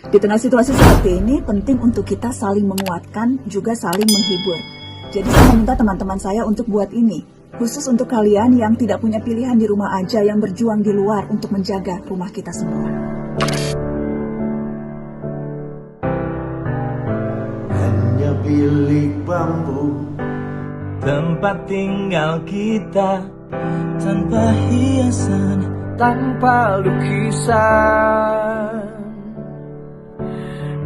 Di tengah situasi seperti ini, penting untuk kita saling menguatkan, juga saling menghibur. Jadi saya meminta teman-teman saya untuk buat ini, khusus untuk kalian yang tidak punya pilihan di rumah aja, yang berjuang di luar untuk menjaga rumah kita semua. Hanya bilik bambu, tempat tinggal kita, tanpa hiasan, tanpa lukisan.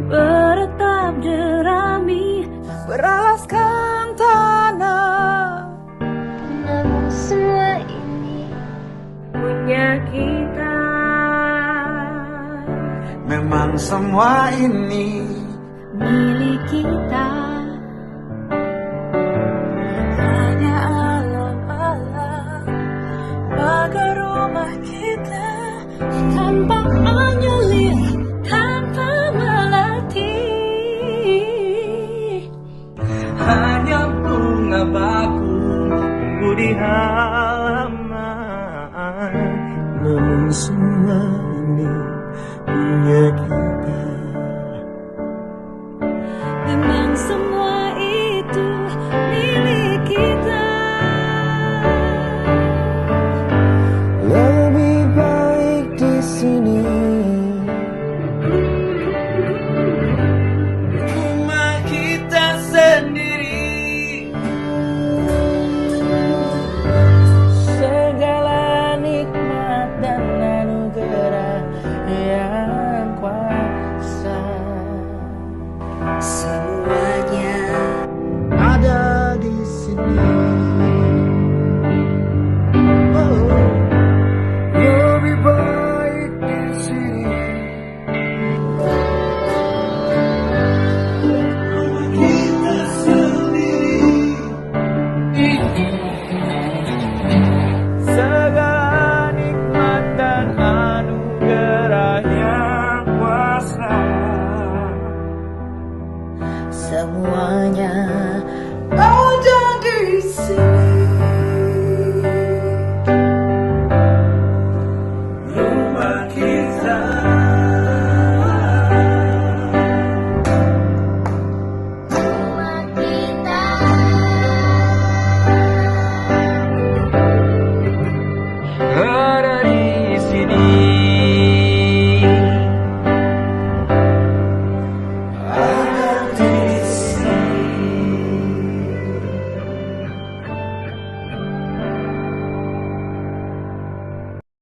Beratap jerami, beralaskan tanah. Namun semua ini Punya kita. memang semua ini Milik kita. Hanya alam-alam bagai rumah kita, tanpa anyelir, tanpa melatih. Hanya bunga bakung tumbuh di halaman. Namun semua ini punya kita. Memang semua itu milik kita. Lebih baik di sini. Rumah kita sendiri. Segala nikmat dan anugerah yang kuasa. Semuanya Ada di sini. Oh, lebih baik di sini. Rumah kita sendiri. Segala nikmat dan anugerah yang kuasa. semuanya ada di sini. Rumah kita. rumah kita. Ada di sini. Ada di sini.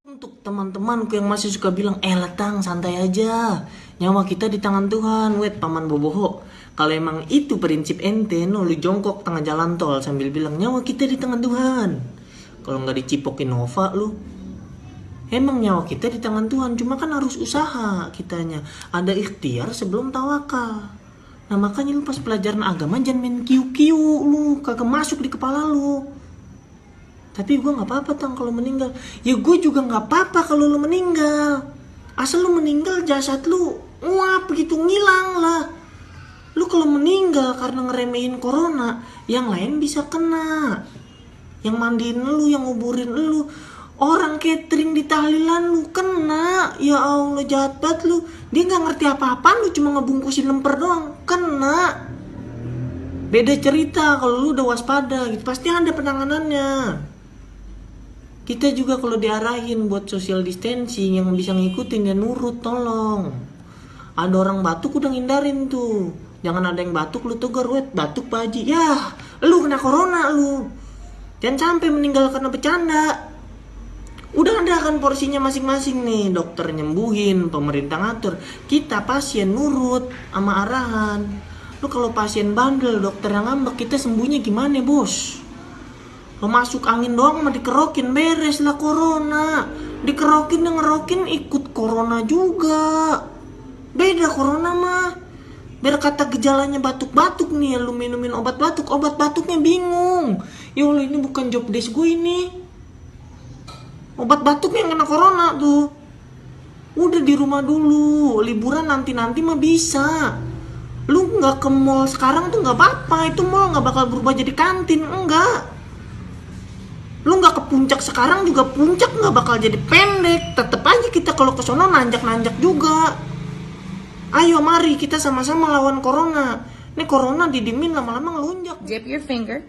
Untuk teman-temanku yang masih suka bilang, Tang, santai aja, nyawa kita di tangan Tuhan. Wait, paman boboho, kalau emang itu prinsip ente, no, lu jongkok tengah jalan tol sambil bilang nyawa kita di tangan Tuhan. Kalau nggak dicipokin Nova lu. Emang nyawa kita di tangan Tuhan, cuma kan harus usaha kitanya. Ada ikhtiar sebelum tawakal. Nah makanya lu pas pelajaran agama jangan main kiu-kiu, lu kagak masuk di kepala lu. Tapi gue nggak apa-apa Tang kalau meninggal. Ya gue juga nggak apa-apa kalau lu meninggal. Asal lu meninggal jasad lu nguap begitu, ngilang lah. Lu kalau meninggal karena ngeremehin corona, yang lain bisa kena. Yang mandiin lu, yang nguburin lu, orang catering di tahlilan lu kena. Ya Allah, jahat banget lu. Dia nggak ngerti apa-apaan, lu cuma ngebungkusin lemper doang, kena. Beda cerita kalau lu udah waspada gitu, pasti ada penanganannya. Kita juga kalau diarahin buat social distancing, yang bisa ngikutin dan nurut, tolong. Ada orang batuk udah ngindarin tuh. Jangan ada yang batuk lu tegur, wet batuk Pak Haji. Yah, lu kena corona lu. Jangan sampai meninggal karena bercanda. Udah ada kan porsinya masing-masing nih. Dokter nyembuhin, pemerintah ngatur. Kita pasien nurut sama arahan. Lu kalau pasien bandel, dokter yang ngambek, kita sembuhnya gimana bos? Lo masuk angin doang mah dikerokin, beres lah corona. Dikerokin dan ngerokin ikut corona juga. Beda corona mah. Biar kata gejalanya batuk-batuk nih, lu minumin obat batuk, obat batuknya bingung. Ya Allah, ini bukan job desk gue ini. Obat batuknya yang kena corona tuh. Udah di rumah dulu, liburan nanti-nanti mah bisa. Lu nggak ke mall sekarang tuh nggak apa-apa, itu mall nggak bakal berubah jadi kantin, enggak. Lu nggak ke puncak sekarang juga puncak nggak bakal jadi pendek. Tetep aja kita kalau ke sono nanjak-nanjak juga. Ayo mari kita sama-sama lawan corona. Ini corona didimin lama-lama ngelunjak. Dip your finger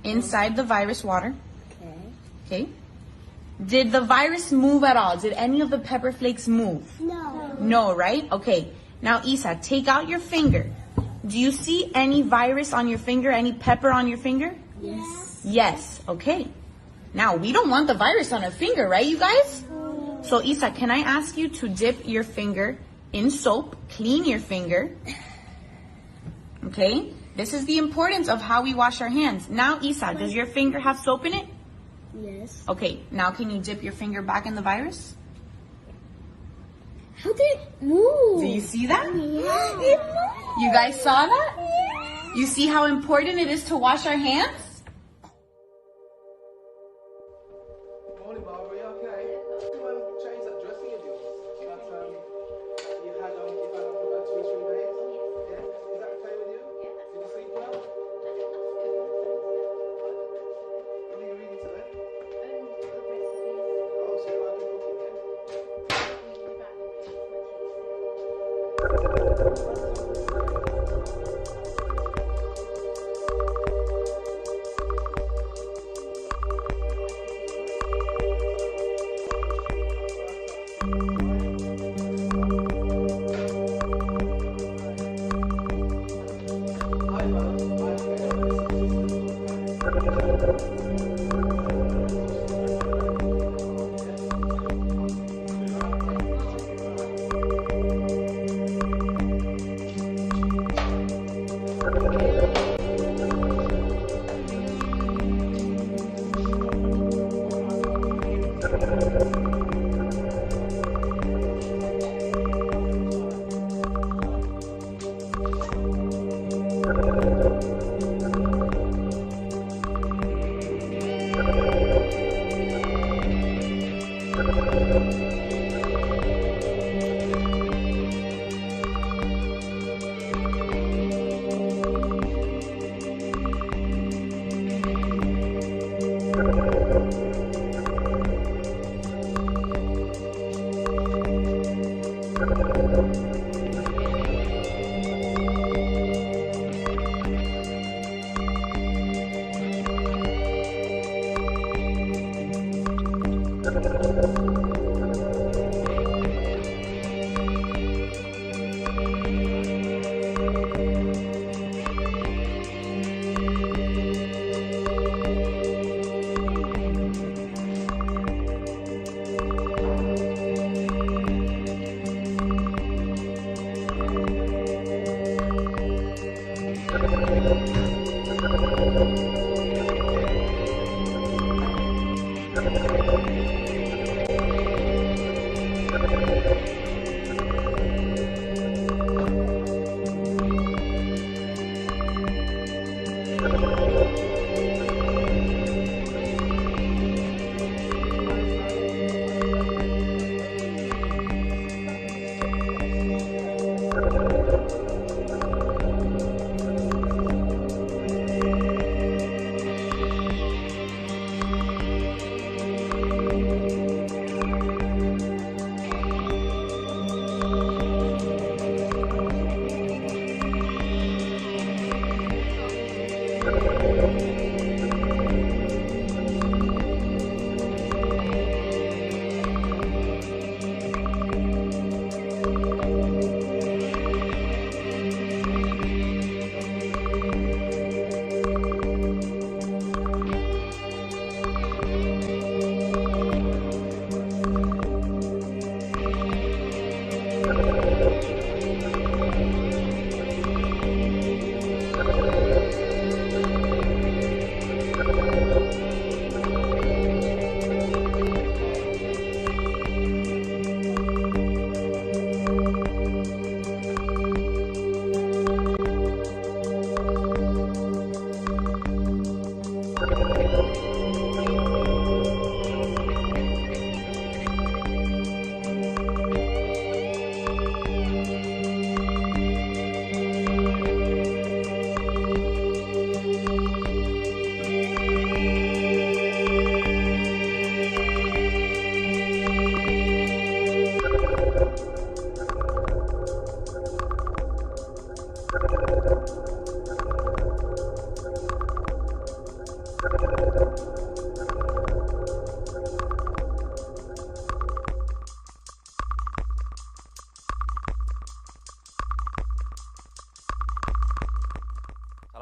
inside the virus water. Okay. Did the virus move at all? Did any of the pepper flakes move? No, right? Okay. Now, Isa, take out your finger. Do you see any virus on your finger? Any pepper on your finger? Yes. Okay. Now, we don't want the virus on our finger, right, you guys? So, Isa, can I ask you to dip your finger in soap, clean your finger. Okay? This is the importance of how we wash our hands. Now, Isa, does your finger have soap in it? Yes. Okay, now can you dip your finger back in the virus? How did it move? Do you see that? It moved. You guys saw that? You see how important it is to wash our hands? Morning, Barbara. You okay? Change that dressing of yours. You've had on for about 2 or 3 days. Yeah. Is that okay with you? Yeah. Did you sleep well? What are you reading today? Oh, so you like cooking, yeah?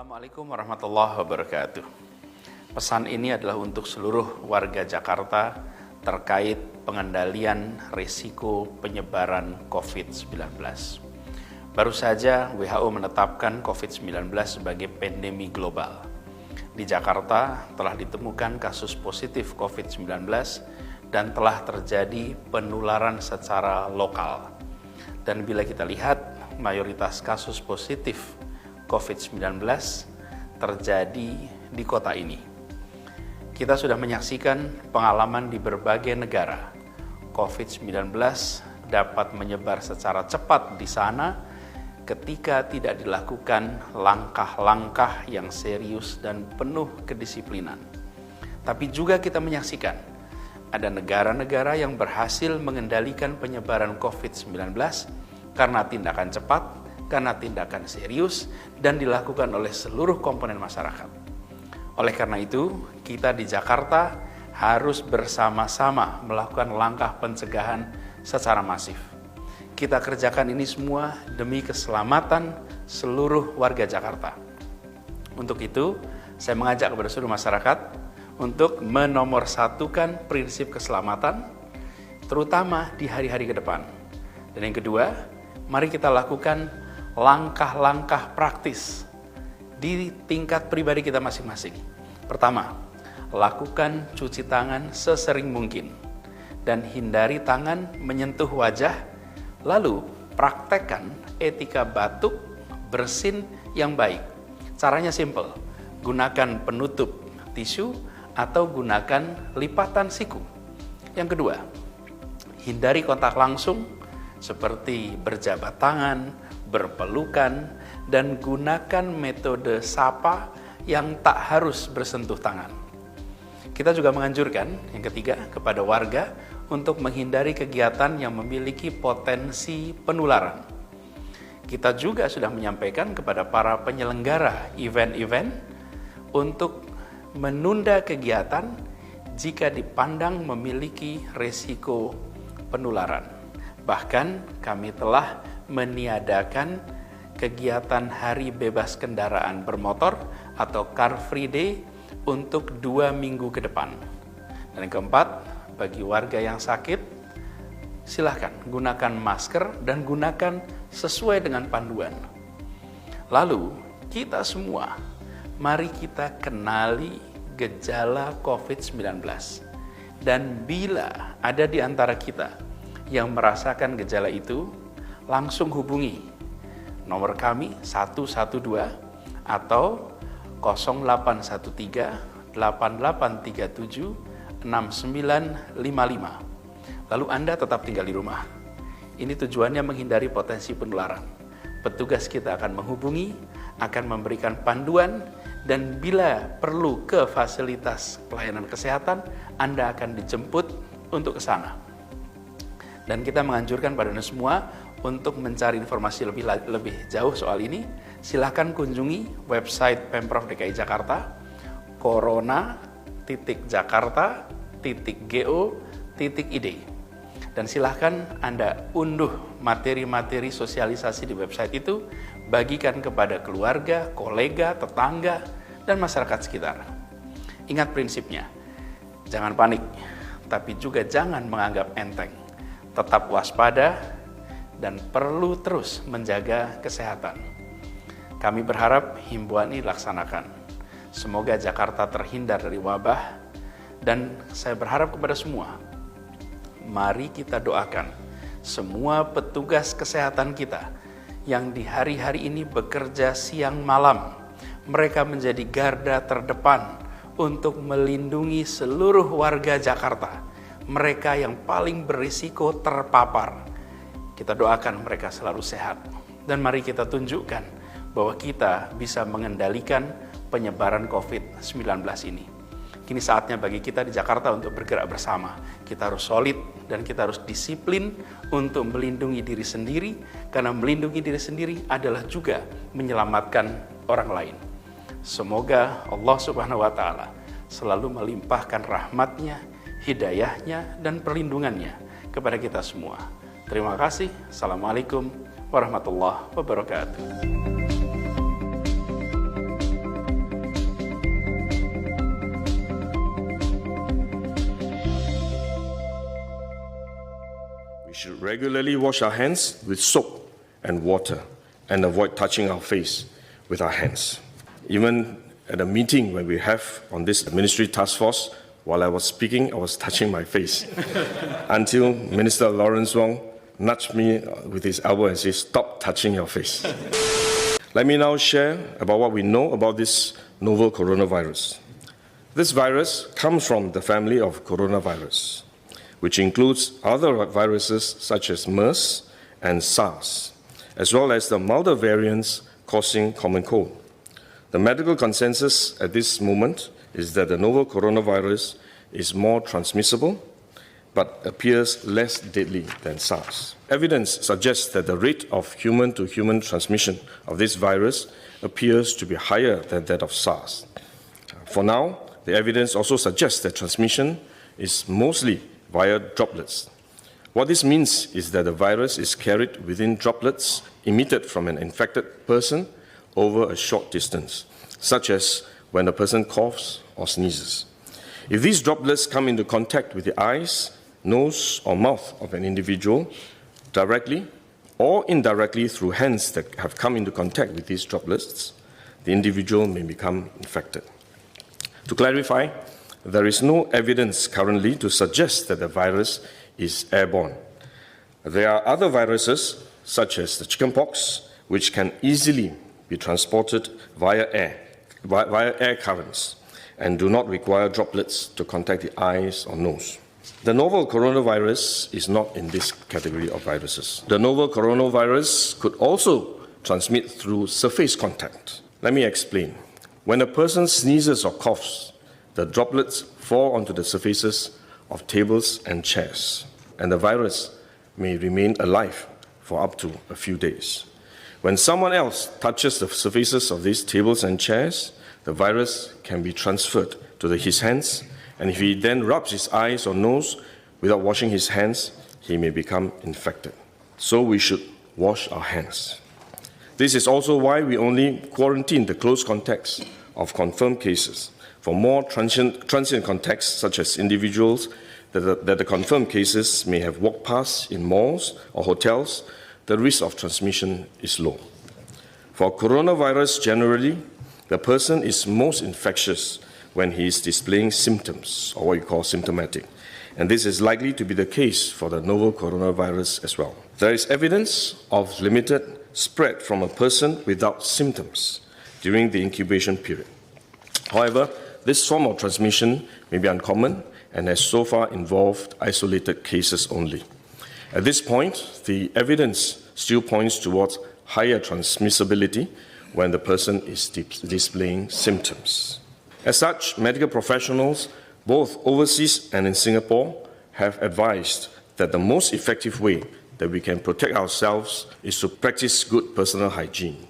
Assalamualaikum warahmatullahi wabarakatuh. Pesan ini adalah untuk seluruh warga Jakarta terkait pengendalian risiko penyebaran COVID-19. Baru saja WHO menetapkan COVID-19 sebagai pandemi global. Di Jakarta telah ditemukan kasus positif COVID-19 dan telah terjadi penularan secara lokal. Dan bila kita lihat, mayoritas kasus positif COVID-19 terjadi di kota ini. Kita sudah menyaksikan pengalaman di berbagai negara. COVID-19 dapat menyebar secara cepat di sana ketika tidak dilakukan langkah-langkah yang serius dan penuh kedisiplinan. Tapi juga kita menyaksikan ada negara-negara yang berhasil mengendalikan penyebaran COVID-19 karena tindakan cepat, karena tindakan serius, dan dilakukan oleh seluruh komponen masyarakat. Oleh karena itu, kita di Jakarta harus bersama-sama melakukan langkah pencegahan secara masif. Kita kerjakan ini semua demi keselamatan seluruh warga Jakarta. Untuk itu, saya mengajak kepada seluruh masyarakat untuk menomorsatukan prinsip keselamatan, terutama di hari-hari ke depan. Dan yang kedua, mari kita lakukan langkah-langkah praktis di tingkat pribadi kita masing-masing. Pertama, lakukan cuci tangan sesering mungkin dan hindari tangan menyentuh wajah. Lalu, praktekkan etika batuk bersin yang baik. Caranya simple, gunakan penutup tisu atau gunakan lipatan siku. Yang kedua, hindari kontak langsung seperti berjabat tangan, berpelukan, dan gunakan metode sapa yang tak harus bersentuh tangan. Kita juga menganjurkan, yang ketiga, kepada warga untuk menghindari kegiatan yang memiliki potensi penularan. Kita juga sudah menyampaikan kepada para penyelenggara event-event untuk menunda kegiatan jika dipandang memiliki risiko penularan. Bahkan kami telah meniadakan kegiatan hari bebas kendaraan bermotor atau Car Free Day untuk 2 minggu ke depan. Dan yang keempat, bagi warga yang sakit, silahkan gunakan masker dan gunakan sesuai dengan panduan. Lalu, kita semua, mari kita kenali gejala COVID-19. Dan bila ada di antara kita yang merasakan gejala itu, langsung hubungi nomor kami 112 atau 0813 8837 6955. Lalu Anda tetap tinggal di rumah. Ini tujuannya menghindari potensi penularan. Petugas kita akan menghubungi, akan memberikan panduan, dan bila perlu ke fasilitas pelayanan kesehatan, Anda akan dijemput untuk ke sana. Dan kita menganjurkan pada Anda semua untuk mencari informasi lebih jauh soal ini, silakan kunjungi website Pemprov DKI Jakarta, corona.jakarta.go.id. Dan silahkan Anda unduh materi-materi sosialisasi di website itu, bagikan kepada keluarga, kolega, tetangga, dan masyarakat sekitar. Ingat prinsipnya, jangan panik, tapi juga jangan menganggap enteng. Tetap waspada dan perlu terus menjaga kesehatan. Kami berharap himbauan ini dilaksanakan. Semoga Jakarta terhindar dari wabah, dan saya berharap kepada semua, mari kita doakan semua petugas kesehatan kita yang di hari-hari ini bekerja siang malam. Mereka menjadi garda terdepan untuk melindungi seluruh warga Jakarta. Mereka yang paling berisiko terpapar. Kita doakan mereka selalu sehat. Dan mari kita tunjukkan bahwa kita bisa mengendalikan penyebaran COVID-19 ini. Kini saatnya bagi kita di Jakarta untuk bergerak bersama. Kita harus solid dan kita harus disiplin untuk melindungi diri sendiri, karena melindungi diri sendiri adalah juga menyelamatkan orang lain. Semoga Allah Subhanahu wa Ta'ala selalu melimpahkan rahmatnya, hidayahnya, dan perlindungannya kepada kita semua. Terima kasih. Assalamualaikum warahmatullahi wabarakatuh. regularly wash our hands with soap and water and avoid touching our face with our hands. Even at a meeting when we have on this ministry task force, while I was speaking, I was touching my face until Minister Lawrence Wong nudged me with his elbow and said, "Stop touching your face." Let me now share about what we know about this novel coronavirus. This virus comes from the family of coronavirus, which includes other viruses such as MERS and SARS, as well as the milder variants causing common cold. The medical consensus at this moment is that the novel coronavirus is more transmissible but appears less deadly than SARS. Evidence suggests that the rate of human-to-human transmission of this virus appears to be higher than that of SARS. For now, the evidence also suggests that transmission is mostly via droplets. What this means is that the virus is carried within droplets emitted from an infected person over a short distance, such as when a person coughs or sneezes. If these droplets come into contact with the eyes, nose, or mouth of an individual, directly or indirectly through hands that have come into contact with these droplets, the individual may become infected. To clarify, there is no evidence currently to suggest that the virus is airborne. There are other viruses, such as the chickenpox, which can easily be transported via air currents and do not require droplets to contact the eyes or nose. The novel coronavirus is not in this category of viruses. The novel coronavirus could also transmit through surface contact. Let me explain. When a person sneezes or coughs, the droplets fall onto the surfaces of tables and chairs, and the virus may remain alive for up to a few days. When someone else touches the surfaces of these tables and chairs, the virus can be transferred to his hands, and if he then rubs his eyes or nose without washing his hands, he may become infected. So we should wash our hands. This is also why we only quarantine the close contacts of confirmed cases. For more transient contacts, such as individuals that the confirmed cases may have walked past in malls or hotels, the risk of transmission is low. For coronavirus generally, the person is most infectious when he is displaying symptoms, or what you call symptomatic. And this is likely to be the case for the novel coronavirus as well. There is evidence of limited spread from a person without symptoms during the incubation period. However, this form of transmission may be uncommon and has so far involved isolated cases only. At this point, the evidence still points towards higher transmissibility when the person is displaying symptoms. As such, medical professionals, both overseas and in Singapore, have advised that the most effective way that we can protect ourselves is to practice good personal hygiene.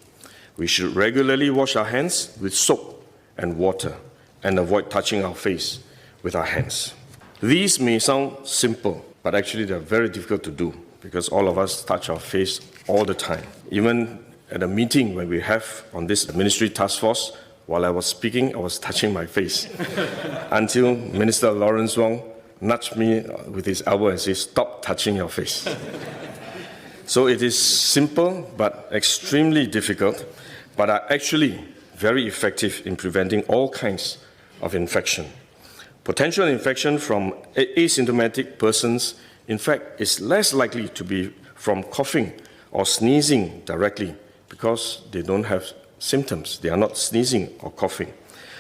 We should regularly wash our hands with soap and water and avoid touching our face with our hands. These may sound simple, but actually they're very difficult to do because all of us touch our face all the time. Even at a meeting when we have on this ministry task force, while I was speaking, I was touching my face until Minister Lawrence Wong nudged me with his elbow and said, "Stop touching your face." So it is simple but extremely difficult, but are actually very effective in preventing all kinds of infection. Potential infection from asymptomatic persons, in fact, is less likely to be from coughing or sneezing directly because they don't have symptoms. They are not sneezing or coughing,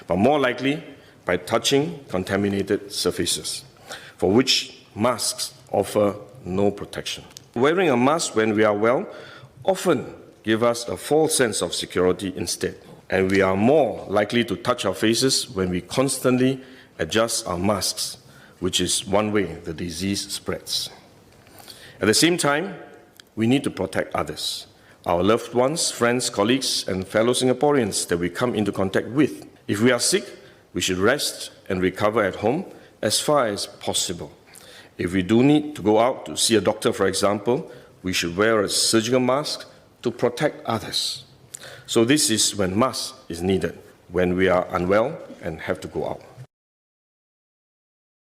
but more likely by touching contaminated surfaces, for which masks offer no protection. Wearing a mask when we are well often gives us a false sense of security instead, and we are more likely to touch our faces when we constantly adjust our masks, which is one way the disease spreads. At the same time, we need to protect others, our loved ones, friends, colleagues, and fellow Singaporeans that we come into contact with. If we are sick, we should rest and recover at home as far as possible. If we do need to go out to see a doctor, for example, we should wear a surgical mask to protect others. So this is when mask is needed, when we are unwell and have to go out.